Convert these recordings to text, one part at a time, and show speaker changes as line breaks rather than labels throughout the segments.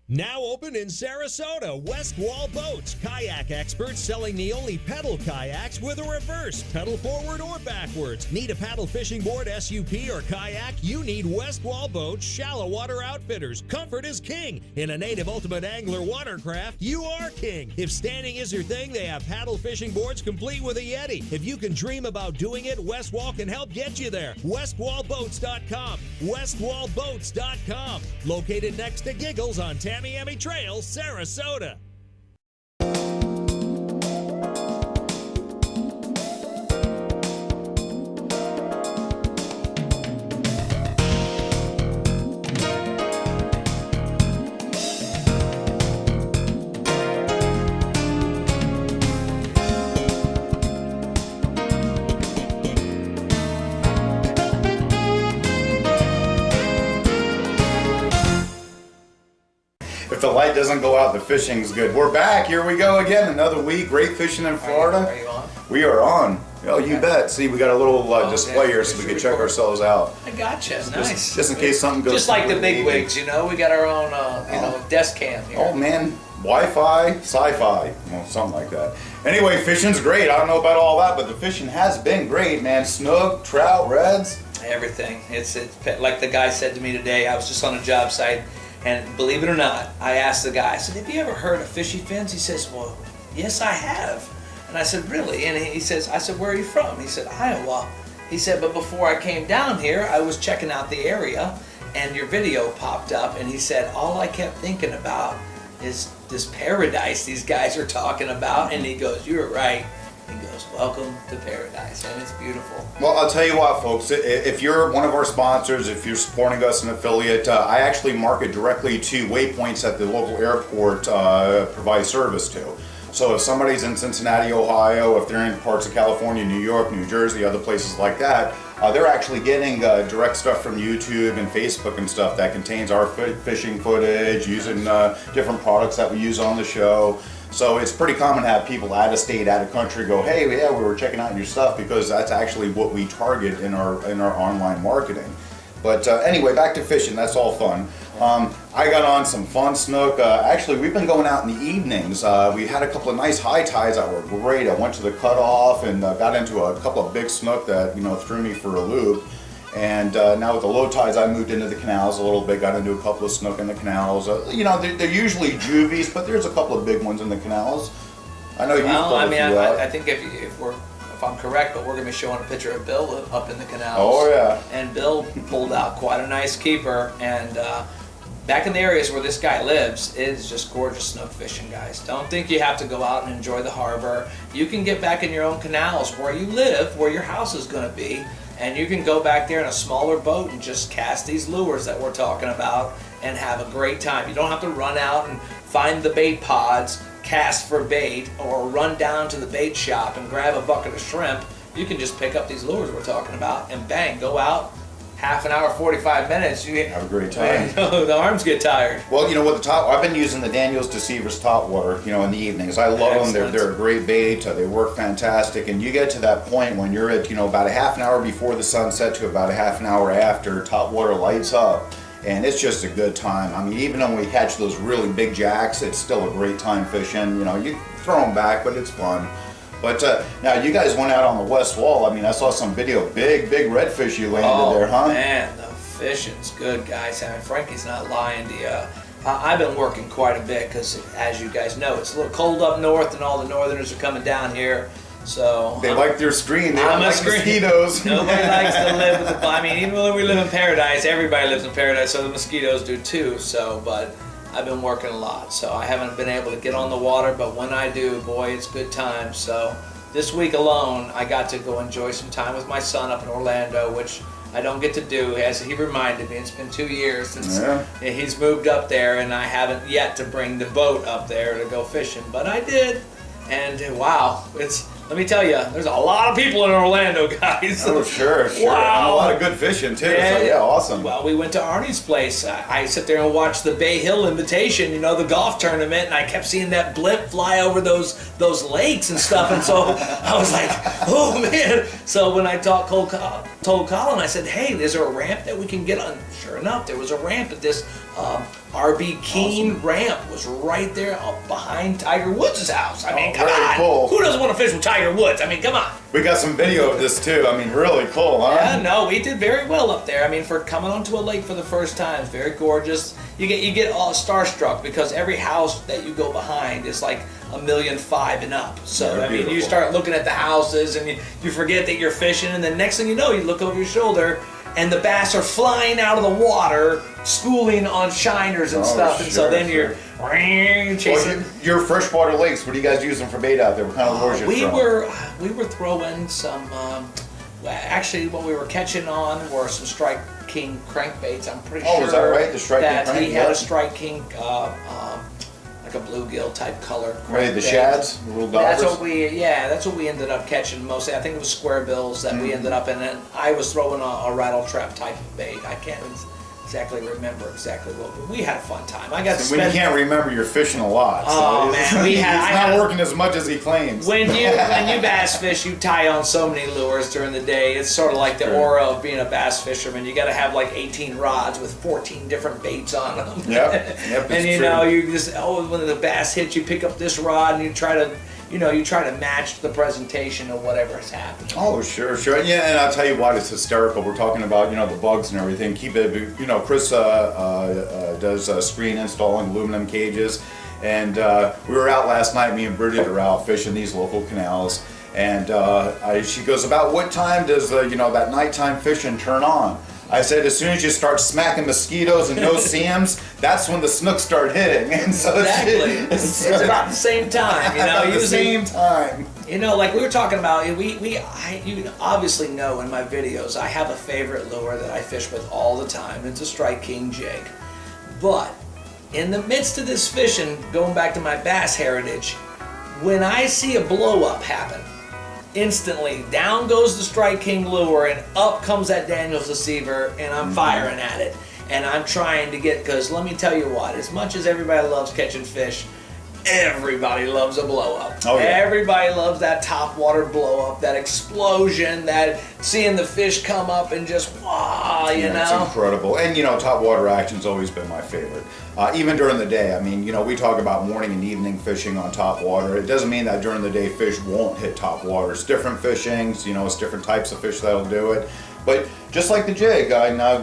Now open in Sarasota, West Wall Boats. Kayak experts selling the only pedal kayaks with a reverse, pedal forward or backwards. Need a paddle fishing board, SUP, or kayak? You need West Wall Boats Shallow Water Outfitters. Comfort is king. In a native ultimate angler watercraft, you are king. If standing is your thing, they have paddle fishing boards complete with a Yeti. If you can dream about doing it, West Wall can help get you there. WestWallBoats.com. WestWallBoats.com. Located next to Giggles on Tamiami Trail, Sarasota.
If the light doesn't go out, the fishing's good. We're back. Here we go again. Another week. Great fishing in Florida.
Are you on?
We are on. Oh, you bet. See, we got a little display here so we can check ourselves out.
I gotcha. Nice.
Just in case something goes.
Just like the big wigs, you know, we got our own, desk cam here.
Oh man, Wi-Fi, sci-fi, well, something like that. Anyway, fishing's great. I don't know about all that, but the fishing has been great, man. Snook, trout, reds.
Everything. It's like the guy said to me today. I was just on a job site. And believe it or not, I asked the guy, I said, have you ever heard of fishy fins? He says, well, yes, I have. And I said, really? And he says, I said, where are you from? He said, Iowa. He said, but before I came down here, I was checking out the area, and your video popped up, and he said, all I kept thinking about is this paradise these guys are talking about. And he goes, you're right. He goes, welcome to paradise, and it's beautiful.
Well, I'll tell you what, folks, if you're one of our sponsors, if you're supporting us, an affiliate, I actually market directly to waypoints at the local airport provide service to. So if somebody's in Cincinnati, Ohio, if they're in parts of California, New York, New Jersey, other places like that, they're actually getting direct stuff from YouTube and Facebook and stuff that contains our fishing footage, using different products that we use on the show. So it's pretty common to have people out of state, out of country go, hey, yeah, we were checking out your stuff, because that's actually what we target in our online marketing. But anyway, back to fishing. That's all fun. I got on some fun snook. Actually, we've been going out in the evenings. We had a couple of nice high tides that were great. I went to the cutoff and got into a couple of big snook that threw me for a loop. And now with the low tides, I moved into the canals a little bit, got into a couple of snook in the canals. They're usually juvies, but there's a couple of big ones in the canals. I know you've pulled a few out.
I think if I'm correct, but we're going to be showing a picture of Bill up in the canals.
Oh yeah.
And Bill pulled out quite a nice keeper, and back in the areas where this guy lives, it is just gorgeous snook fishing, guys. Don't think you have to go out and enjoy the harbor. You can get back in your own canals where you live, where your house is going to be. And you can go back there in a smaller boat and just cast these lures that we're talking about and have a great time. You don't have to run out and find the bait pods, cast for bait, or run down to the bait shop and grab a bucket of shrimp. You can just pick up these lures we're talking about and bang, go out, half an hour, 45 minutes. You
have a great time.
The arms get tired.
Well, I've been using the Daniels Deceivers top water, in the evenings. I love them. They're a great bait. They work fantastic. And you get to that point when you're at, about a half an hour before the sunset to about a half an hour after, top water lights up. And it's just a good time. I mean, even when we catch those really big jacks, it's still a great time fishing. You throw them back, but it's fun. But now you guys went out on the West Wall. I mean, I saw some video, big redfish you landed there, huh?
Oh man, the fishing's good, guys. I mean, Frankie's not lying to you. I've been working quite a bit because, as you guys know, it's a little cold up north, and all the northerners are coming down here. So
they like their screen. They don't like mosquitoes.
Nobody likes to live with the. I mean, even though we live in paradise, everybody lives in paradise, so the mosquitoes do too. So, but I've been working a lot, so I haven't been able to get on the water, but when I do, boy, it's good times. So this week alone, I got to go enjoy some time with my son up in Orlando, which I don't get to do, as he reminded me. It's been 2 years since he's moved up there, and I haven't yet to bring the boat up there to go fishing, but I did, and wow, let me tell you, there's a lot of people in Orlando, guys.
Oh, sure.
Wow.
And a lot of good fishing, too. So, yeah, awesome.
Well, we went to Arnie's place. I sit there and watch the Bay Hill Invitation, the golf tournament, and I kept seeing that blimp fly over those lakes and stuff, and so I was like, oh, man. So when I told Colin, I said, hey, is there a ramp that we can get on? Sure enough, there was a ramp at this RB Keene ramp was right there behind Tiger Woods' house. I mean, come
very
on.
cool.
Who doesn't want to fish with Tiger Woods? I mean, come on.
We got some video of this too. I mean, really cool, huh?
Yeah, no, we did very well up there. I mean, for coming onto a lake for the first time, it's very gorgeous. You get all starstruck because every house that you go behind is like $1.5 million and up. So
They're
I mean, you
beautiful.
start looking at the houses and you forget that you're fishing, and then next thing you know, you look over your shoulder and the bass are flying out of the water, schooling on shiners and stuff. And so then you're chasing.
Well, your freshwater lakes, what are you guys using for bait out there? What kind of lures you throwing?
We were throwing some. Actually, what we were catching on were some Strike King crankbaits. I'm pretty sure.
Oh, is that right? The Strike King
that he
crankbait?
had a Strike King, like a bluegill type color.
Right, the
crankbait.
shads, the little daubers.
That's what we ended up catching mostly. I think it was square bills that we ended up in, and I was throwing a rattle trap type of bait. I can't exactly remember exactly what, but we had a fun time. I got to
When
spend.
you can't remember, you're fishing a lot.
Oh,
so
man,
he's not working as much as he claims.
When you bass fish, you tie on so many lures during the day. It's sort of like the aura of being a bass fisherman. You got to have like 18 rods with 14 different baits on them.
Yep,
And you know, you just when the bass hits, you pick up this rod and you try to match the presentation of whatever's happening.
Oh, sure. Yeah, and I'll tell you what, it's hysterical. We're talking about, the bugs and everything. Keep it, Chris does screen installing aluminum cages. And we were out last night, me and Bridget are out fishing these local canals. And she goes, about what time does, that nighttime fishing turn on? I said, as soon as you start smacking mosquitoes and no seams, that's when the snooks start hitting. And so
Exactly. It's about the same time,
About the same time.
Like we were talking about, you obviously know in my videos, I have a favorite lure that I fish with all the time. It's a Strike King jig. But in the midst of this fishing, going back to my bass heritage, when I see a blow up happen, instantly down goes the Strike King lure and up comes that Daniels deceiver, and I'm firing at it. And I'm trying to get, because let me tell you what, as much as everybody loves catching fish, everybody loves a blow up.
Oh, yeah.
Everybody loves that top water blow up, that explosion, that seeing the fish come up and just wow, you
It's
know.
incredible. And top water action's always been my favorite. Even during the day, I mean, we talk about morning and evening fishing on top water. It doesn't mean that during the day fish won't hit top water. It's different fishings, it's different types of fish that'll do it. But just like the jig,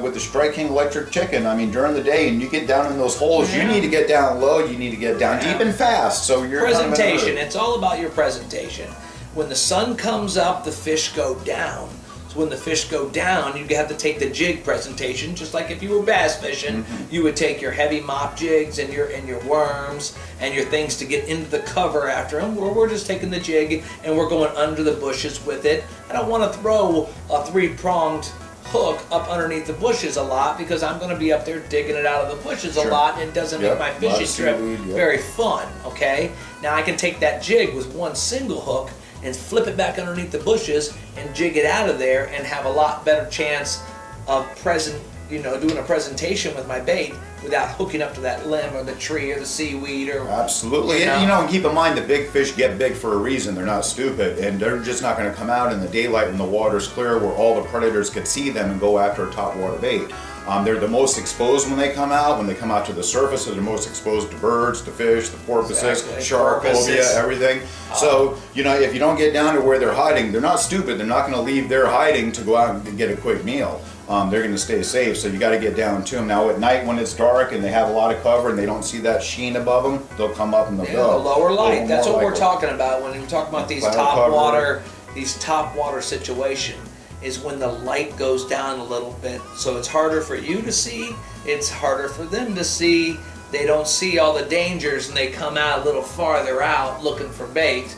with the Strike King electric chicken, I mean, during the day, and you get down in those holes, you need to get down low, you need to get down deep and fast. So you're
presentation. It's all about your presentation. When the sun comes up, the fish go down. So when the fish go down, you have to take the jig presentation, just like if you were bass fishing, you would take your heavy mop jigs and your worms and your things to get into the cover after them. We're just taking the jig and we're going under the bushes with it. I don't want to throw a three-pronged hook up underneath the bushes a lot because I'm going to be up there digging it out of the bushes a lot, and it doesn't make my fishing trip very fun, okay? Now I can take that jig with one single hook and flip it back underneath the bushes and jig it out of there and have a lot better chance of doing a presentation with my bait without hooking up to that limb or the tree or the seaweed or
absolutely. And keep in mind the big fish get big for a reason. They're not stupid, and they're just not going to come out in the daylight when the water's clear where all the predators can see them and go after a top water bait. They're the most exposed when they come out. When they come out to the surface, they're the most exposed to birds, to fish, the porpoises, shark, cobia, everything. So, if you don't get down to where they're hiding, they're not stupid. They're not going to leave their hiding to go out and get a quick meal. They're going to stay safe, so you got to get down to them. Now at night when it's dark and they have a lot of cover and they don't see that sheen above them, they'll come up and they'll go.
The lower light. That's what we're talking about when we talk about these top water situation. Is when the light goes down a little bit, so it's harder for you to see, it's harder for them to see. They don't see all the dangers and they come out a little farther out looking for bait.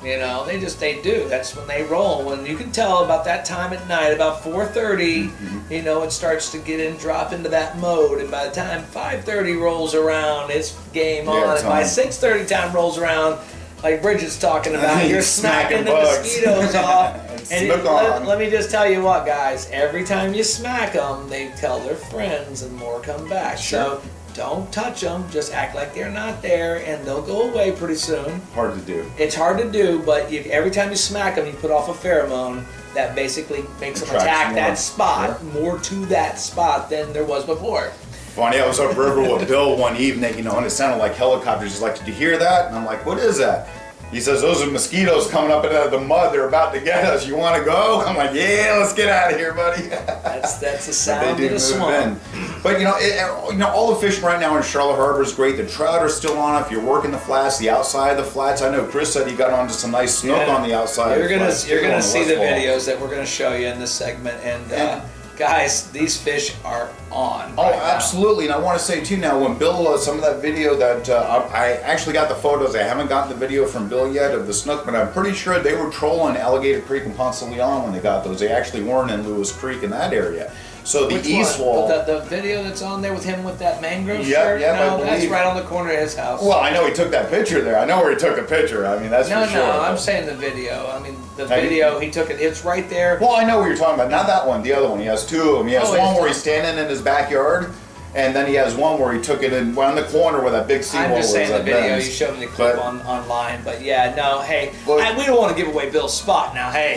They do. That's when they roll. When you can tell about that time at night, about 4:30, it starts to drop into that mode, and by the time 5:30 rolls around, it's game on. And by 6:30 time rolls around, like Bridget's talking about, you're smacking the mosquitoes off. And let me just tell you what, guys, every time you smack them, they tell their friends and more come back.
Sure.
So don't touch them, just act like they're not there, and they'll go away pretty soon.
Hard to do.
It's hard to do, but every time you smack them, you put off a pheromone that basically makes them attack that spot, more to that spot than there was before.
funny. I was upriver with Bill one evening, you know, and it sounded like helicopters. He's like, "Did you hear that?" And I'm like, "What is that?" He says, "Those are mosquitoes coming up out of the mud. They're about to get us. You want to go?" I'm like, "Yeah, let's get out of here, buddy."
That's the sound of the swamp.
But all the fishing right now in Charlotte Harbor is great. The trout are still on. If you're working the flats, the outside of the flats. I know Chris said he got onto some nice snook on the outside.
You're gonna see the videos that we're gonna show you in this segment, and guys, these fish are on.
Oh, absolutely. And I want to say too now, when Bill, some of that video that I actually got the photos. I haven't gotten the video from Bill yet of the snook, but I'm pretty sure they were trolling Alligator Creek and Ponce de Leon when they got those. They actually weren't in Lewis Creek in that area. So the east wall.
The video that's on there with him with that mangrove
Yep,
shirt?
yep,
No, that's right on the corner of his house.
Well, I know he took that picture there. I know where he took the picture. I mean, that's for sure.
No, I'm saying the video. I mean, the video, he took it. It's right there.
Well, I know what you're talking about. Not that one. The other one. He has two of them. He has one where he's standing in his backyard, and then he has one where he took it in on the corner where that big seawall was.
I'm just saying the video. You showed me the clip online, but yeah, no. Hey, we don't want to give away Bill's spot now. Hey,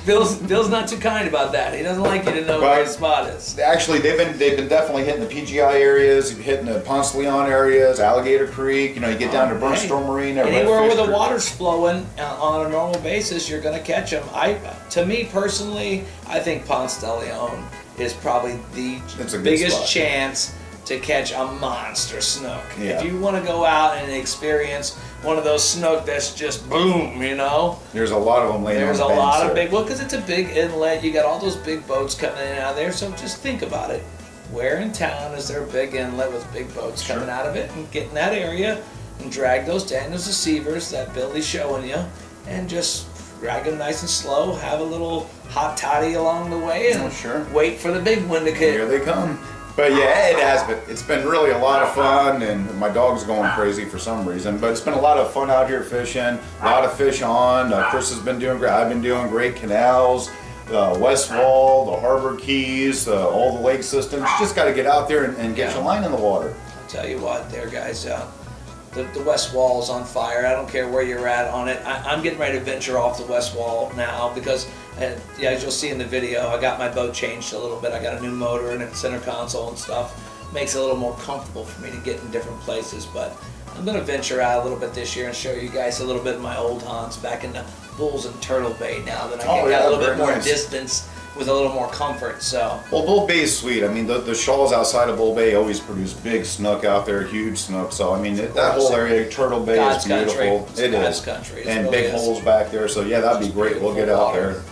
Bill's not too kind about that. He doesn't like you to know where his spot is.
Actually, they've been definitely hitting the PGI areas, hitting the Ponce de Leon areas, Alligator Creek. You know, you get down to Burnstone Marina.
Anywhere where the water's flowing on a normal basis, you're going to catch them. To me personally, I think Ponce de Leon is probably the biggest chance to catch a monster snook.
Yeah.
If you want to go out and experience one of those snook that's just boom, you know.
There's a lot of them laying on the banks.
There's a lot of big, because it's a big inlet. You got all those big boats coming in and out of there. So just think about it. Where in town is there a big inlet with big boats coming out of it, and get in that area and drag those Daniels deceivers that Billy's showing you, and just drag them nice and slow, have a little hot toddy along the way, and wait for the big one to hit.
Here they come. But yeah, it has been. It's been really a lot of fun, and my dog's going crazy for some reason. But it's been a lot of fun out here fishing. A lot of fish on. Chris has been doing great. I've been doing great. Canals, the West Wall, the Harbor Keys, all the lake systems. You just got to get out there and get your line in the water.
I'll tell you what, there, guys. The West Wall is on fire. I don't care where you're at on it. I'm getting ready to venture off the West Wall now because, as you'll see in the video, I got my boat changed a little bit. I got a new motor and a center console and stuff. Makes it a little more comfortable for me to get in different places. But I'm going to venture out a little bit this year and show you guys a little bit of my old haunts back in the Bulls and Turtle Bay now that I got a little bit more distance with a little more comfort. So
well, Bull Bay is sweet. I mean, the shoals outside of Bull Bay always produce big snook out there, huge snook. So I mean, that whole area, Turtle Bay, is beautiful. It is, and really big holes back there. So yeah, that'd be great. We'll get out there.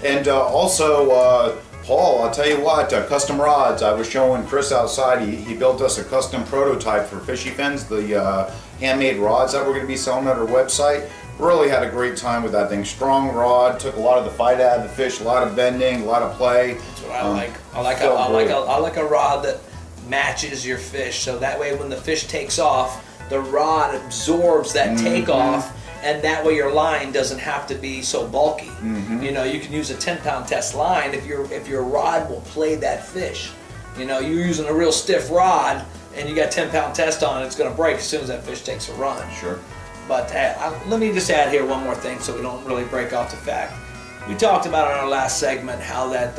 And also, Paul, I'll tell you what, custom rods. I was showing Chris outside. He built us a custom prototype for fishy fins. The handmade rods that we're going to be selling at our website. Really had a great time with that thing. Strong rod, took a lot of the fight out of the fish, a lot of bending, a lot of play.
That's what I like. I like a rod that matches your fish, so that way when the fish takes off, the rod absorbs that takeoff, and that way your line doesn't have to be so bulky. You know, you can use a 10-pound test line if your rod will play that fish. You know, you're using a real stiff rod and you got 10-pound test on, it's going to break as soon as that fish takes a run.
Sure.
But let me just add here one more thing so we don't really break off the fact. We talked about in our last segment how that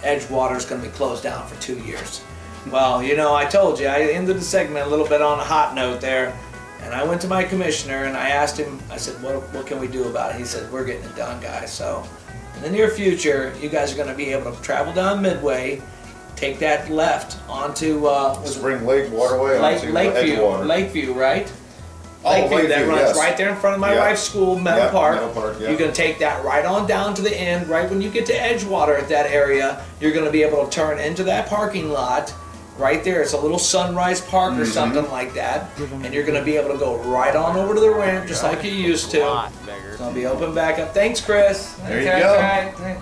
Edgewater is going to be closed down for 2 years. Well, you know, I told you, I ended the segment a little bit on a hot note there. And I went to my commissioner and I asked him, I said, what can we do about it? He said, we're getting it done, guys. So in the near future, you guys are going to be able to travel down Midway, take that left onto
Spring Lake Waterway,
Lakeview, right? Lakeview, that runs right there in front of my wife's school, Meadow Park. You're going to take that right on down to the end. Right when you get to Edgewater at that area, you're going to be able to turn into that parking lot. Right there, it's a little Sunrise Park or something like that, and you're going to be able to go right on over to the ramp just like you used to. It's going to be open back up. Thanks, Chris.
There you go.
Right.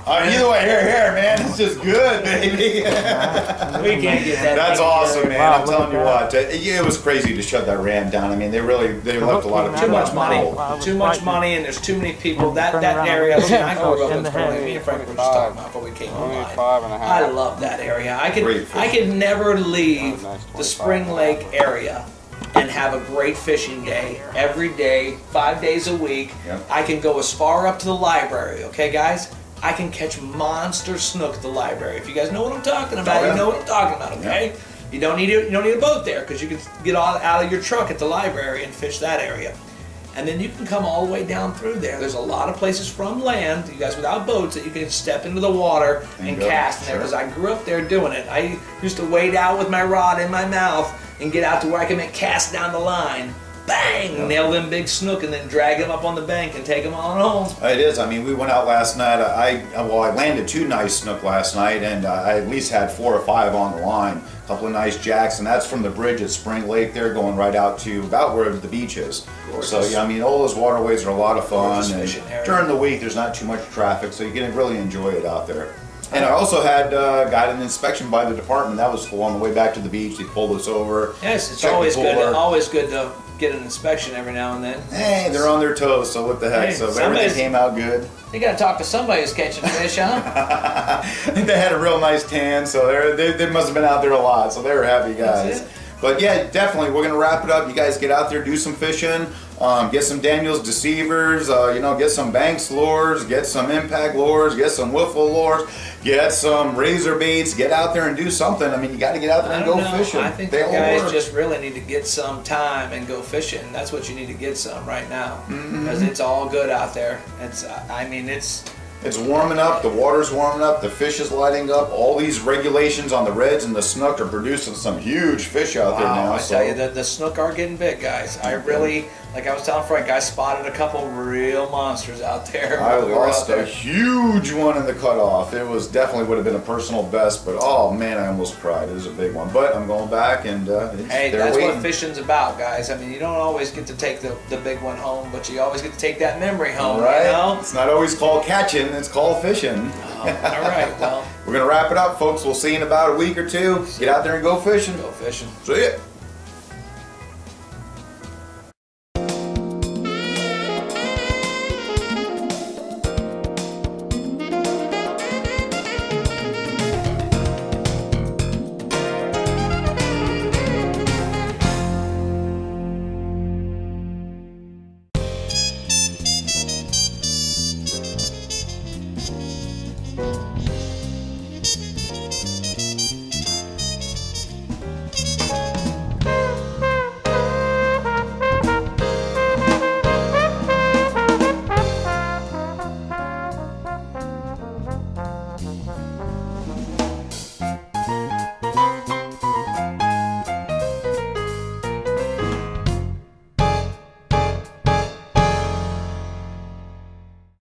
Either way, here, man. It's just good, baby.
We can't get that.
That's awesome, man. I'm telling you what. It was crazy to shut that ramp down. I mean, they left a lot of
too much money, and there's too many people. That area. I grew up in Sterling. Me and Frank were just talking about before we came online. I love that area. I could never leave the Spring Lake area and have a great fishing day every day, 5 days a week. I can go as far up to the library. Okay, guys. I can catch monster snook at the library. If you guys know what I'm talking about,
Oh, yeah.
you know what I'm talking about, okay?
Yeah.
You don't need a boat there because you can get out of your truck at the library and fish that area. And then you can come all the way down through there. There's a lot of places from land, you guys without boats, that you can step into the water and cast in there, because I grew up there doing it. I used to wade out with my rod in my mouth and get out to where I can make casts down the line. Bang! Nail them big snook and then drag them up on the bank and take them on home.
It is. I mean, we went out last night. I landed 2 nice snook last night, and I at least had 4 or 5 on the line. A couple of nice jacks, and that's from the bridge at Spring Lake there, going right out to about where the beach is.
Gorgeous.
So yeah, I mean, all those waterways are a lot of fun. And
fishing area.
during the week, there's not too much traffic, so you can really enjoy it out there. And I also had got an inspection by the department. That was cool. On the way back to the beach, they pulled us over.
Yes, it's
checked the
always good to get an inspection every now and then.
Hey, they're on their toes, so what the heck?
Hey,
so everything came out good.
You gotta talk to somebody who's catching fish, huh?
I think they had a real nice tan, so they must have been out there a lot, so they were happy guys.
That's it.
But yeah, definitely, we're gonna wrap it up. You guys get out there, do some fishing, get some Daniels deceivers, get some Banks lures, get some impact lures, get some wiffle lures, get some razor baits. Get out there and do something. I mean, you got to get out there and go fishing.
I think
They
you
all
guys
work.
just really need to get some time and go fishing. That's what you need to get some right now, because it's all good out there.
It's warming up, the water's warming up, the fish is lighting up. All these regulations on the reds and the snook are producing some huge fish out there now.
I tell you, the snook are getting big, guys. I really, like I was telling Frank, I spotted a couple real monsters out there.
I
while we were
lost
out
a
there.
huge one in the cutoff. It was definitely would have been a personal best, but oh man, I almost cried. It was a big one. But I'm going back and
Hey,
they're
that's
waiting.
what fishing's about, guys. I mean, you don't always get to take the big one home, but you always get to take that memory home,
Right?
you know?
It's not always called catching, it's called fishing.
All right, well,
We're going to wrap it up, folks. We'll see you in about a week or 2. Get out there and go fishing.
go fishing.
See ya.